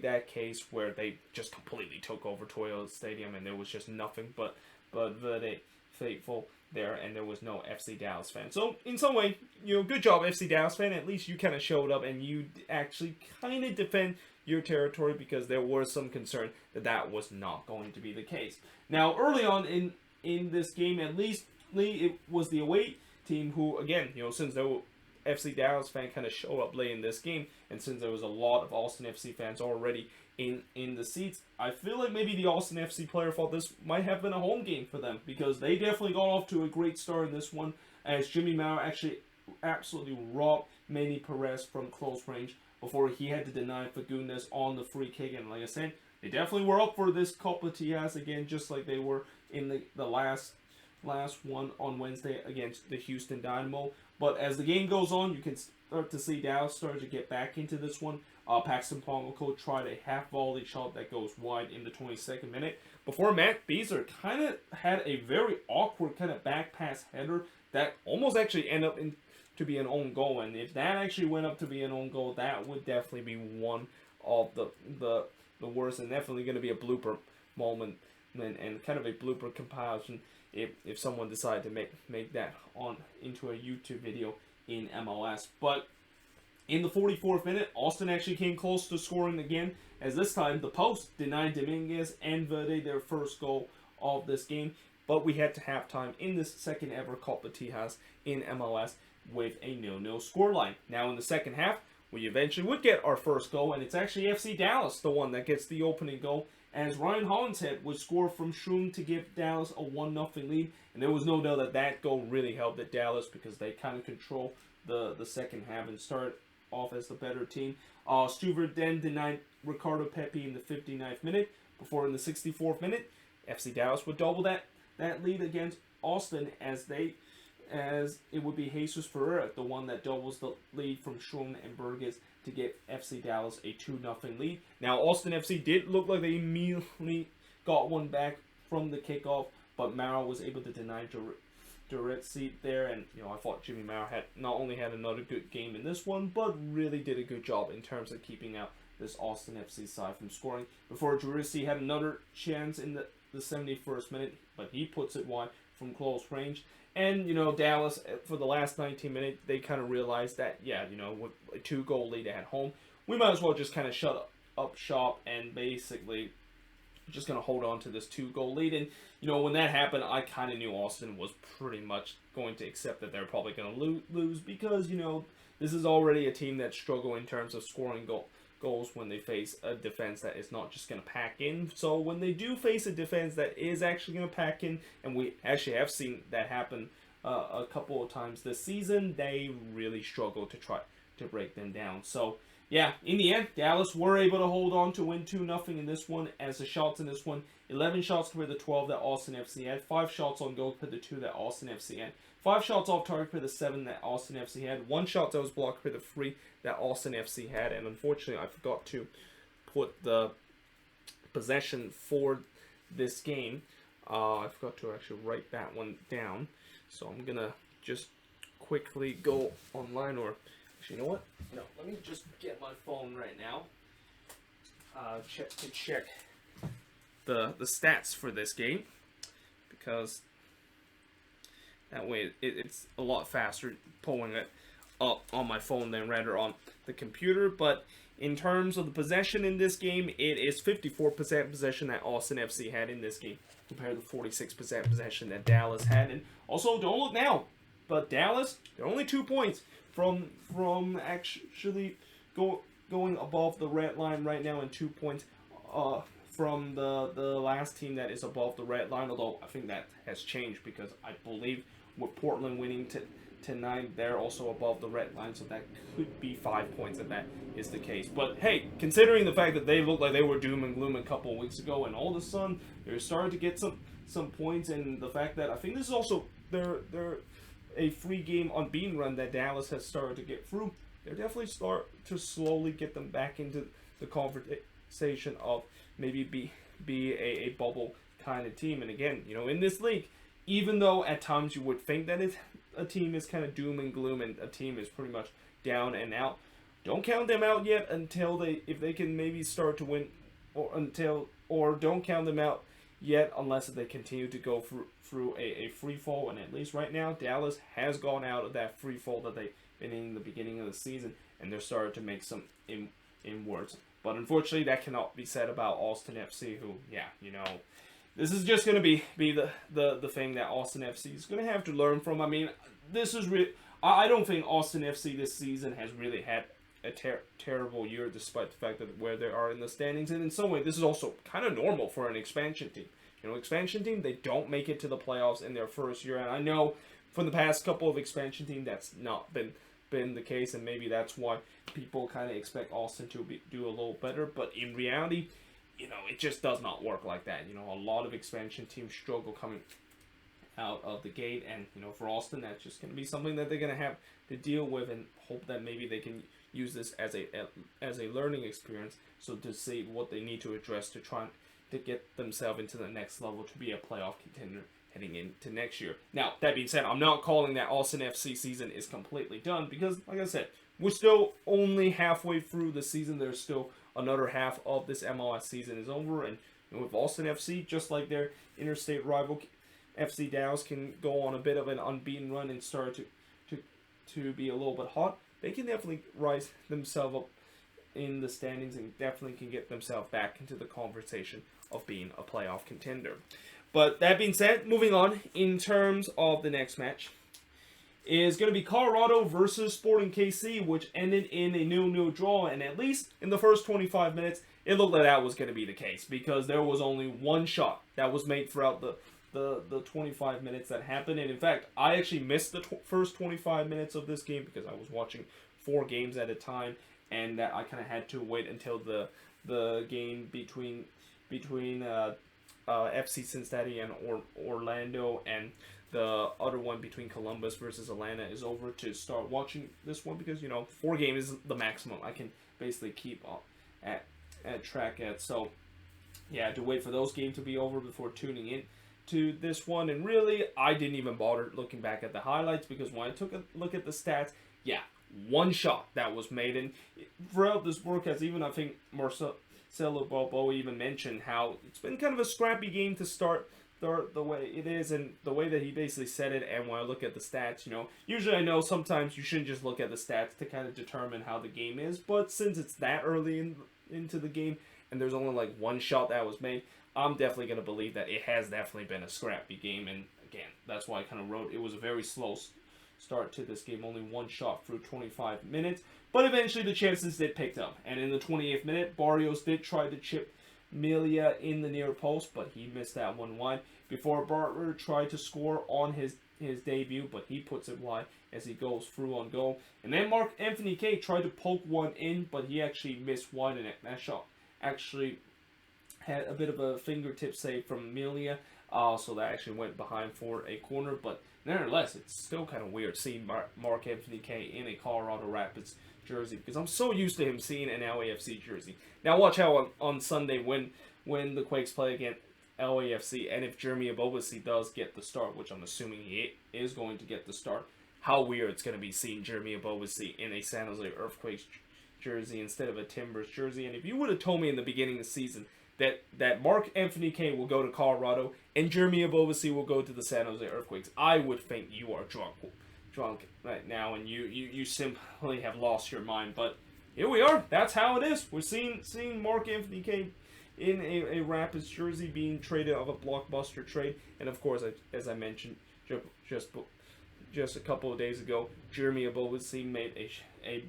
S1: that case where they just completely took over Toyota Stadium, and there was just nothing but Verde faithful there, and there was no FC Dallas fan. So in some way, good job, FC Dallas fan. At least you kind of showed up and you actually kind of defend your territory, because there was some concern that was not going to be the case. Now, early on in this game, at least it was the away team who, again, since there were FC Dallas fan kind of showed up late in this game, and since there was a lot of Austin FC fans already in the seats, I feel like maybe the Austin FC player thought this might have been a home game for them, because they definitely got off to a great start in this one, as Jimmy Maurer actually absolutely robbed Manny Perez from close range before he had to deny Fagundes on the free kick. And like I said, they definitely were up for this Copa Tijuana again, just like they were in the last one on Wednesday against the Houston Dynamo. But as the game goes on, you can start to see Dallas start to get back into this one. Paxton Pommelko tried a half volley shot that goes wide in the 22nd minute, before Matt Beazer kind of had a very awkward kind of back pass header that almost actually ended up to be an own goal. And if that actually went up to be an own goal, that would definitely be one of the worst, and definitely going to be a blooper moment and kind of a blooper compilation if someone decided to make that on into a YouTube video in MLS. But in the 44th minute, Austin actually came close to scoring again, as this time the post denied Dominguez and Verde their first goal of this game. But we had to halftime in this second ever Copa Tijuana in MLS with a 0-0 scoreline. Now in the second half, we eventually would get our first goal, and it's actually FC Dallas, the one that gets the opening goal, as Ryan Hollinshead would score from Shroom to give Dallas a 1-0 lead. And there was no doubt that goal really helped at Dallas, because they kind of control the second half and start off as the better team. Stuver then denied Ricardo Pepi in the 59th minute, before in the 64th minute, FC Dallas would double that lead against Austin, as it would be Jesus Ferreira, the one that doubles the lead from Shroom and Burgess to give FC Dallas a 2-0 lead. Now, Austin FC did look like they immediately got one back from the kickoff, but Maurer was able to deny direct seat there, and I thought Jimmy Maurer had not only had another good game in this one, but really did a good job in terms of keeping out this Austin FC side from scoring. Before Jurisi had another chance in the 71st minute, but he puts it wide from close range. And, Dallas, for the last 19 minutes, they kind of realized that, with a 2-goal lead at home, we might as well just kind of shut up shop and basically just going to hold on to this 2-goal lead. And, when that happened, I kind of knew Austin was pretty much going to accept that they're probably going to lose because, this is already a team that struggle in terms of scoring goals when they face a defense that is not just going to pack in. So when they do face a defense that is actually going to pack in, and we actually have seen that happen a couple of times this season, they really struggle to try to break them down. So, yeah, in the end, Dallas were able to hold on to win 2-0 in this one, as the shots in this one, 11 shots per the 12 that Austin FC had, 5 shots on goal per the 2 that Austin FC had, 5 shots off target per the 7 that Austin FC had, 1 shot that was blocked per the 3 that Austin FC had, and unfortunately I forgot to put the possession for this game. I forgot to actually write that one down, so I'm going to just quickly go online, or actually, you know what? No, let me just get my phone right now. Check the stats for this game, because that way it's a lot faster pulling it up on my phone than rather on the computer. But in terms of the possession in this game, it is 54% possession that Austin FC had in this game compared to 46% possession that Dallas had. And also, don't look now, but Dallas, they're only 2 points from actually going above the red line right now, and 2 points from the last team that is above the red line, although I think that has changed because I believe with Portland winning tonight, they're also above the red line, so that could be 5 points if that is the case. But hey, considering the fact that they looked like they were doom and gloom a couple of weeks ago, and all of a sudden they're starting to get some points, and the fact that I think this is also they're a free game unbeaten run that Dallas has started to get through, they're definitely start to slowly get them back into the conversation of maybe be a bubble kind of team. And again, in this league, even though at times you would think that a team is kind of doom and gloom and a team is pretty much down and out, don't count them out yet until if they can maybe start to win, or don't count them out yet unless they continue to go through a free fall. And at least right now, Dallas has gone out of that free fall that they've been in the beginning of the season, and they're starting to make some inwards. But unfortunately, that cannot be said about Austin FC, who, this is just going to be the thing that Austin FC is going to have to learn from. I mean, this is I don't think Austin FC this season has really had a terrible year, despite the fact that where they are in the standings. And in some way, this is also kind of normal for an expansion team. Expansion team, they don't make it to the playoffs in their first year. And I know from the past couple of expansion teams, that's not been the case, and maybe that's why people kind of expect Austin to do a little better. But in reality, it just does not work like that. A lot of expansion teams struggle coming out of the gate, and for Austin, that's just going to be something that they're going to have to deal with, and hope that maybe they can use this as a learning experience, so to see what they need to address to try to get themselves into the next level to be a playoff contender heading into next year. Now, that being said, I'm not calling that Austin FC season is completely done, because, like I said, we're still only halfway through the season. There's still another half of this MLS season is over, and with Austin FC, just like their interstate rival FC Dallas can go on a bit of an unbeaten run and start to be a little bit hot, they can definitely rise themselves up in the standings and definitely can get themselves back into the conversation of being a playoff contender. But that being said, moving on, in terms of the next match, is going to be Colorado versus Sporting KC, which ended in a 0-0 draw, and at least in the first 25 minutes, it looked like that was going to be the case, because there was only one shot that was made throughout the 25 minutes that happened. And in fact, I actually missed the first 25 minutes of this game because I was watching 4 games at a time, and that I kind of had to wait until the game between FC Cincinnati and Orlando, and the other one between Columbus versus Atlanta is over to start watching this one, because 4 games is the maximum I can basically keep at track at. So yeah, I had to wait for those games to be over before tuning in to this one. And really, I didn't even bother looking back at the highlights, because when I took a look at the stats, yeah, one shot that was made. And throughout this broadcast, even I think Marcelo Balboa even mentioned how it's been kind of a scrappy game to start the way it is, and the way that he basically said it. And when I look at the stats, usually I know sometimes you shouldn't just look at the stats to kind of determine how the game is, but since it's that early into the game and there's only like one shot that was made, I'm definitely going to believe that it has definitely been a scrappy game. And again, that's why I kind of wrote it was a very slow start to this game. Only one shot through 25 minutes. But eventually the chances did pick up. And in the 28th minute, Barrios did try to chip Melia in the near post, but he missed that one wide. Before Bartler tried to score on his debut, but he puts it wide as he goes through on goal. And then Mark-Anthony Kaye tried to poke one in, but he actually missed wide, and that shot actually had a bit of a fingertip save from Melia, so that actually went behind for a corner. But nevertheless, it's still kind of weird seeing Mark-Anthony Kaye in a Colorado Rapids jersey, because I'm so used to him seeing an LAFC jersey. Now watch how on Sunday when the Quakes play against LAFC, and if Jeremy Ebobisse does get the start, which I'm assuming he is going to get the start, how weird it's going to be seeing Jeremy Ebobisse in a San Jose Earthquakes jersey instead of a Timbers jersey. And if you would have told me in the beginning of the season that Mark-Anthony Kaye will go to Colorado and Jeremy Ebobisse will go to the San Jose Earthquakes, I would think you are drunk right now, and you simply have lost your mind. But here we are. That's how it is. We're seeing Mark-Anthony Kaye in a Rapids jersey being traded of a blockbuster trade. And of course, as I mentioned just a couple of days ago, Jeremy Ebobisse made a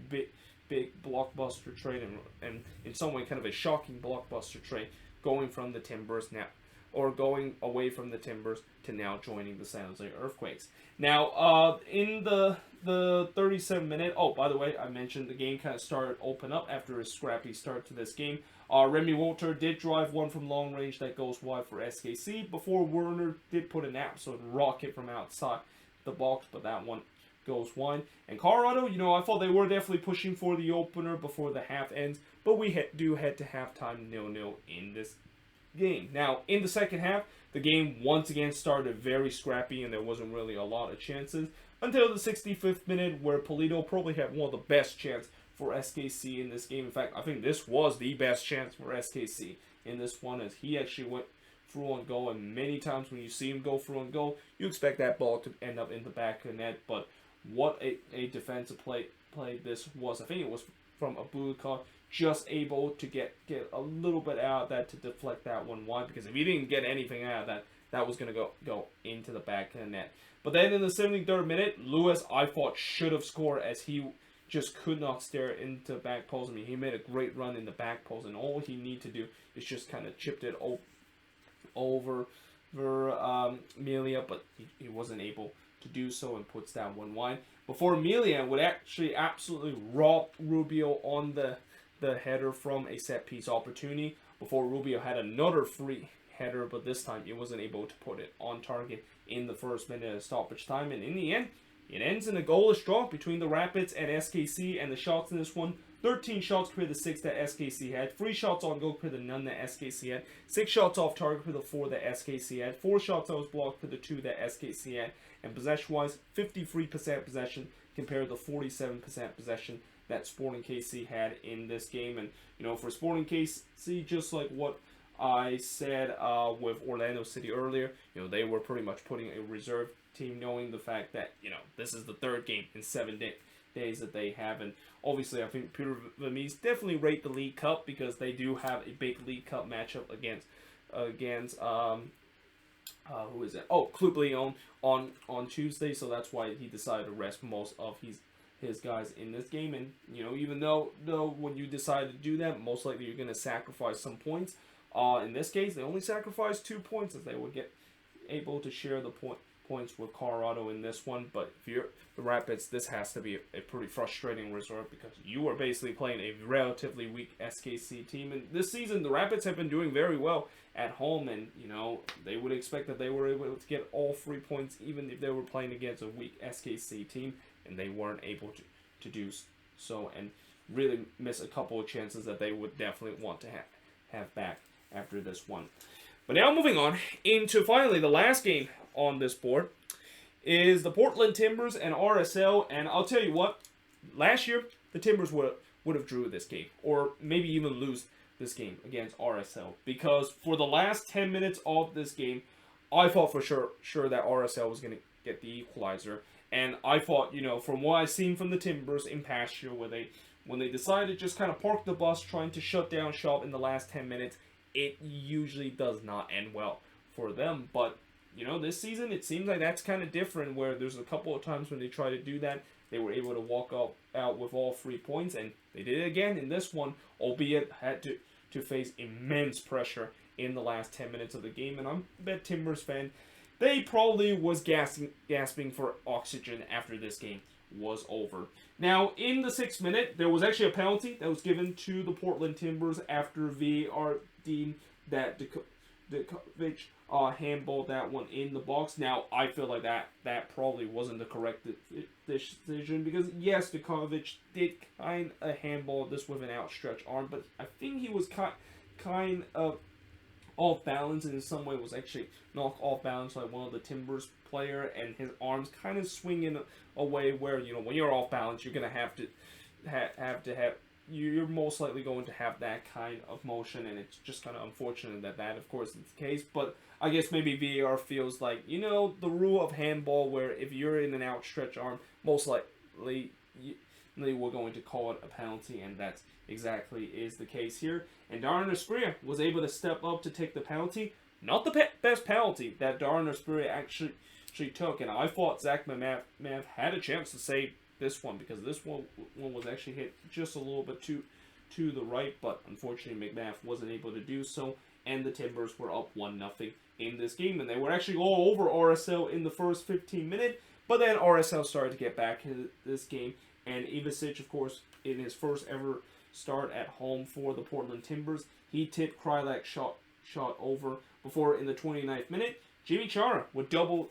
S1: big blockbuster trade, and in some way kind of a shocking blockbuster trade, going from the Timbers now, or going away from the Timbers to now joining the San Jose Earthquakes. Now, in the 37th minute, oh, by the way, I mentioned the game kind of started open up after a scrappy start to this game. Remy Walter did drive one from long range that goes wide for SKC before Werner did put an absolute rocket from outside the box, but that one goes wide. And Colorado, I thought they were definitely pushing for the opener before the half ends, but we do head to halftime 0-0 in this game. Now, in the second half, the game once again started very scrappy, and there wasn't really a lot of chances until the 65th minute, where Polito probably had one of the best chances for SKC in this game. In fact, I think this was the best chance for SKC in this one, as he actually went through on goal, and many times when you see him go through on goal, you expect that ball to end up in the back of the net. But what a defensive play this was. I think it was from Abubakar, just able to get a little bit out of that to deflect that one wide, because if he didn't get anything out of that was going to go into the back of the net. But then in the 73rd minute, Lewis, I thought, should have scored, as he just could not stare into back post. I mean, he made a great run in the back post, and all he needed to do is just kind of chipped it over Melia, but he wasn't able to do so, and puts that one wide before Melia would actually absolutely rob Rubio on the header from a set piece opportunity, before Rubio had another free header, but this time he wasn't able to put it on target in the first minute of stoppage time. And in the end, it ends in a goalless draw between the Rapids and SKC, and the shots in this one, 13 shots per the 6 that SKC had, 3 shots on goal per the none that SKC had, 6 shots off target per the 4 that SKC had, 4 shots that was blocked per the 2 that SKC had, and possession-wise, 53% possession compared to 47% possession that Sporting KC had in this game. And, for Sporting KC, just like what I said with Orlando City earlier, they were pretty much putting a reserve team, knowing the fact that, this is the third game in 7 days that they have. And obviously, I think Peter Vermees definitely rate the League Cup, because they do have a big League Cup matchup against who is it? Oh, Club Leon on Tuesday. So that's why he decided to rest most of his guys in this game. And even though when you decide to do that, most likely you're going to sacrifice some points. In this case, they only sacrificed 2 points, as they would get able to share the points with Colorado in this one. But if you're the Rapids, this has to be a pretty frustrating result, because you are basically playing a relatively weak SKC team. And this season, the Rapids have been doing very well at home, and they would expect that they were able to get all 3 points, even if they were playing against a weak SKC team, and they weren't able to do so, and really miss a couple of chances that they would definitely want to have back after this one. But now moving on into finally the last game on this board is the Portland Timbers and RSL. And I'll tell you what, last year the Timbers would have drew this game, or maybe even lose this game against RSL, because for the last 10 minutes of this game, I thought for sure that RSL was going to get the equalizer. And I thought, from what I've seen from the Timbers in past year, when they decided to just kind of park the bus trying to shut down shop in the last 10 minutes, it usually does not end well for them. But, this season it seems like that's kind of different, where there's a couple of times when they try to do that, they were able to walk out with all 3 points, and they did it again in this one, albeit had to face immense pressure in the last 10 minutes of the game. And I'm a bet Timbers fan, they probably was gasping for oxygen after this game was over. Now, in the 6th minute, there was actually a penalty that was given to the Portland Timbers after VAR deemed that Djokovic handballed that one in the box. Now, I feel like that probably wasn't the correct decision, because yes, Djokovic did kind of handball this with an outstretched arm, but I think he was kind of off balance, and in some way was actually knocked off balance like one of the Timbers player, and his arms kind of swing in a way where, when you're off balance, you're gonna have to you're most likely going to have that kind of motion, and it's just kind of unfortunate that of course is the case. But I guess maybe VAR feels like, the rule of handball, where if you're in an outstretched arm, most likely we're going to call it a penalty, and that's exactly is the case here. And Darren Asprilla was able to step up to take the penalty. Not the best penalty that Darren Asprilla actually took, and I thought Zach McMath had a chance to save this one, because this one was actually hit just a little bit to the right, but unfortunately McMath wasn't able to do so, and the Timbers were up 1-0 in this game, and they were actually all over RSL in the first 15 minutes, but then RSL started to get back into this game, and Ivicic, of course, in his first ever start at home for the Portland Timbers, he tipped Krylak shot over before, in the 29th minute, Jimmy Chara would double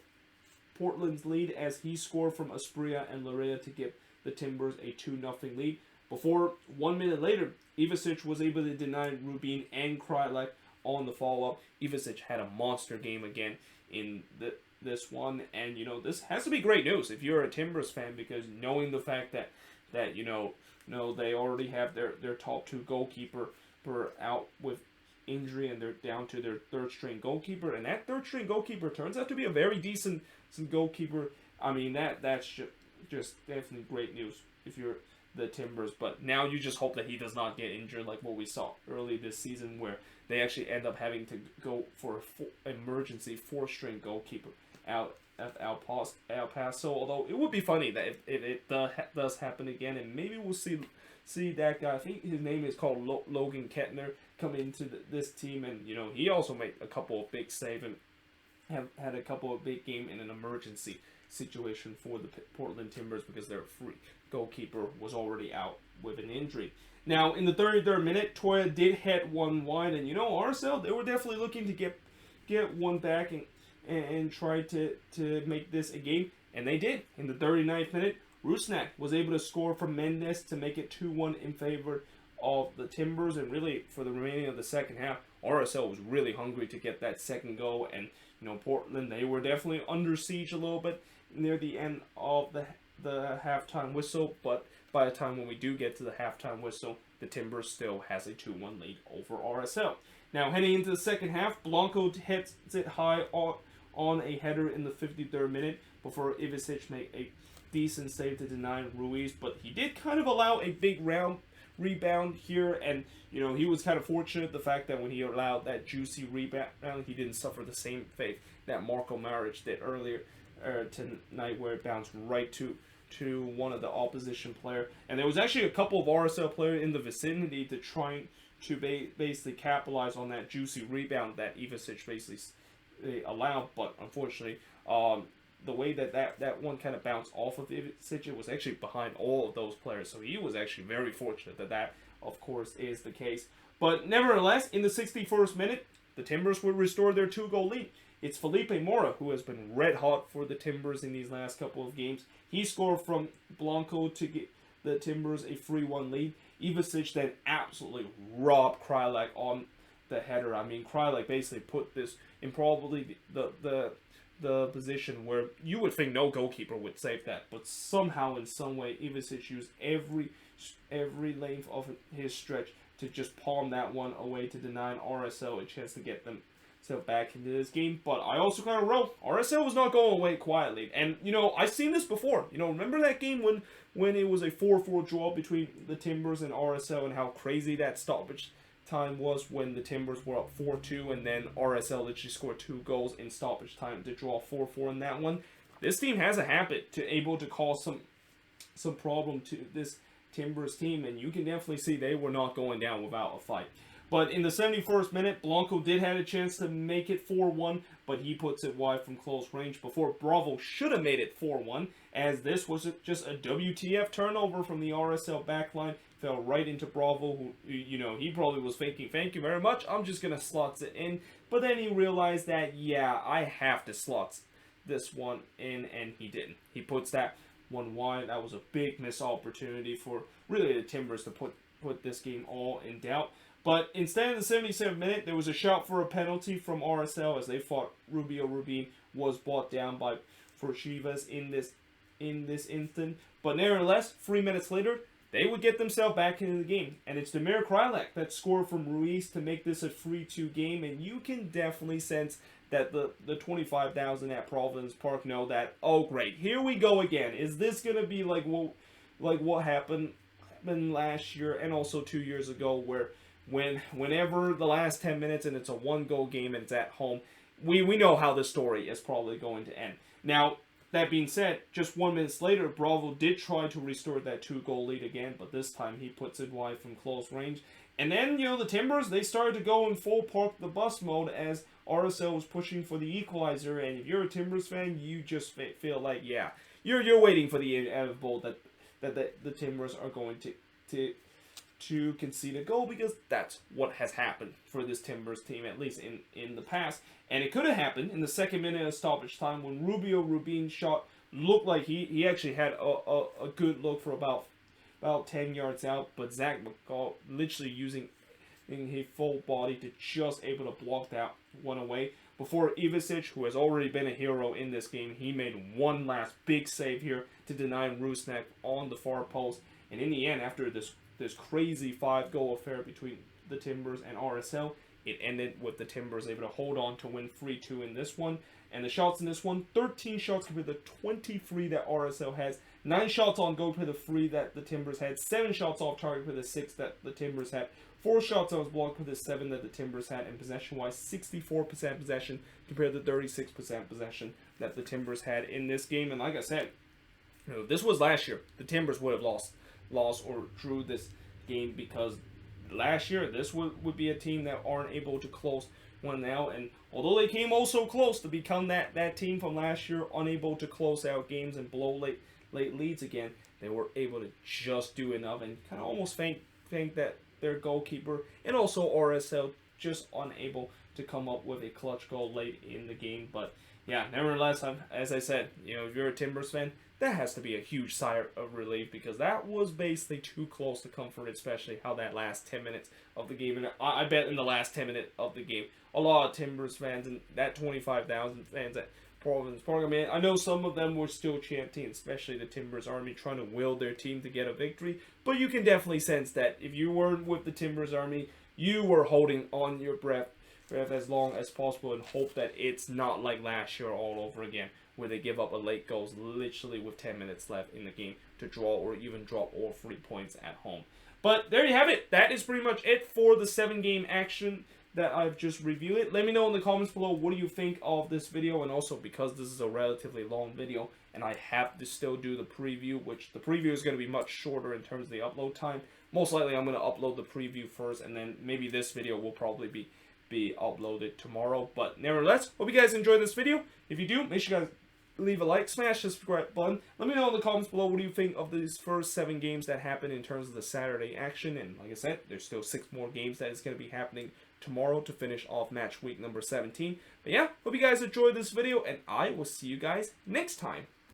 S1: Portland's lead as he scored from Asprilla and Larea to give the Timbers a 2-0 lead. Before 1 minute later, Ivicic was able to deny Rubin and Krylak on the follow-up. Ivicic had a monster game again in this one, and this has to be great news if you're a Timbers fan, because knowing the fact that they already have their top 2 goalkeeper out with injury, and they're down to their 3rd string goalkeeper, and that 3rd string goalkeeper turns out to be a very decent goalkeeper. I mean, that's just definitely great news if you're the Timbers. But now you just hope that he does not get injured like what we saw early this season, where they actually end up having to go for an emergency 4th string goalkeeper out Paso. Although it would be funny that if it does happen again, and maybe we'll see that guy. I think his name is called Logan Kettner, come into this team, and he also made a couple of big saves and have had a couple of big games in an emergency situation for the Portland Timbers, because their free goalkeeper was already out with an injury. Now, in the 33rd minute, Toya did head one wide, and RSL, they were definitely looking to get one back and try to make this a game, and they did. In the 39th minute, Rusnak was able to score from Mendes to make it 2-1 in favor of the Timbers, and really for the remaining of the second half, RSL was really hungry to get that second goal, and Portland, they were definitely under siege a little bit near the end of the halftime whistle, but by the time when we do get to the halftime whistle, the Timbers still has a 2-1 lead over RSL. Now, heading into the second half, Blanco hits it high on a header in the 53rd minute before Ivicic made a decent save to deny Ruiz, but he did kind of allow a big rebound here, and he was kind of fortunate the fact that when he allowed that juicy rebound, he didn't suffer the same fate that Marco Maric did earlier tonight, where it bounced right to one of the opposition player. And there was actually a couple of RSL players in the vicinity to try to basically capitalize on that juicy rebound that Ivicic basically allowed, but unfortunately, the way that one kind of bounced off of Ivicic, it was actually behind all of those players, so he was actually very fortunate that of course is the case. But nevertheless, in the 61st minute, the Timbers would restore their 2-goal lead. It's Felipe Mora who has been red hot for the Timbers in these last couple of games. He scored from Blanco to get the Timbers a 3-1 lead. Ivicic then absolutely robbed Krylak on the header. I mean, Krylak basically put this in probably the position where you would think no goalkeeper would save that, but somehow in some way Ivicic used every length of his stretch to just palm that one away to deny RSL a chance to get themselves back into this game. But I also kind of wrote RSL was not going away quietly, and I've seen this before. Remember that game when it was a 4-4 draw between the Timbers and RSL, and how crazy that stoppage time was when the Timbers were up 4-2, and then RSL literally scored 2 goals in stoppage time to draw 4-4 in that one. This team has a habit to able to cause some problem to this Timbers team, and you can definitely see they were not going down without a fight. But in the 71st minute, Blanco did have a chance to make it 4-1, but he puts it wide from close range before Bravo should have made it 4-1, as this was just a WTF turnover from the RSL backline. Fell right into Bravo, who, you know, he probably was thinking, thank you very much, I'm just going to slot it in. But then he realized that, yeah, I have to slot this one in, and he didn't. He puts that one wide. That was a big missed opportunity for really the Timbers to put this game all in doubt. But instead, in the 77th minute, there was a shout for a penalty from RSL as they thought Rubio Rubin was brought down by Chivas in this instant. But nevertheless, 3 minutes later, they would get themselves back into the game. And it's Damir Krylak that scored from Ruiz to make this a 3-2 game. And you can definitely sense that the 25,000 at Providence Park know that, oh great, here we go again. Is this going to be like what happened last year and also 2 years ago, where whenever the last 10 minutes and it's a 1-goal game and it's at home, we know how the story is probably going to end. Now, that being said, just 1 minute later, Bravo did try to restore that 2-goal lead again, but this time he puts it wide from close range. And then, you know, the Timbers, they started to go in full park the bus mode as RSL was pushing for the equalizer, and if you're a Timbers fan, you just feel like, yeah, you're waiting for the inevitable that the Timbers are going to concede a goal, because that's what has happened for this Timbers team, at least in the past. And it could have happened in the 2nd minute of stoppage time when Rubio Rubin's shot looked like he actually had a good look for about 10 yards out, but Zach McCall literally using his full body to just able to block that one away. Before Ivicic, who has already been a hero in this game, he made one last big save here to deny Rusnak on the far post. And in the end, after this crazy 5-goal affair between the Timbers and RSL, it ended with the Timbers able to hold on to win 3-2 in this one. And the shots in this one, 13 shots compared to 23 that RSL has. 9 shots on goal compared to 3 that the Timbers had. 7 shots off target compared to 6 that the Timbers had. 4 shots on block compared to 7 that the Timbers had. And possession-wise, 64% possession compared to 36% possession that the Timbers had in this game. And like I said, you know, this was last year. The Timbers would have lost or drew this game, because last year this would be a team that aren't able to close one out. And although they came also close to become that team from last year, unable to close out games and blow late leads again, they were able to just do enough and kind of almost thank that their goalkeeper and also RSL just unable to come up with a clutch goal late in the game. But yeah, nevertheless, as I said, you know, if you're a Timbers fan, that has to be a huge sigh of relief, because that was basically too close to comfort, especially how that last 10 minutes of the game. And I bet in the last 10 minutes of the game, a lot of Timbers fans and that 25,000 fans at Providence Park, I mean, I know some of them were still chanting, especially the Timbers Army, trying to will their team to get a victory. But you can definitely sense that if you were with the Timbers Army, you were holding on your breath as long as possible and hope that it's not like last year all over again, where they give up a late goals literally with 10 minutes left in the game to draw or even drop all 3 points at home. But there you have it. That is pretty much it for the 7-game action that I've just reviewed it. Let me know in the comments below, what do you think of this video? And also, because this is a relatively long video and I have to still do the preview, which the preview is going to be much shorter in terms of the upload time. Most likely I'm going to upload the preview first, and then maybe this video will probably be uploaded tomorrow. But nevertheless, hope you guys enjoyed this video. If you do, make sure you guys leave a like, smash the subscribe button. Let me know in the comments below, what do you think of these first 7 games that happened in terms of the Saturday action. And like I said, there's still 6 more games that is going to be happening tomorrow to finish off match week number 17. But yeah, hope you guys enjoyed this video, and I will see you guys next time.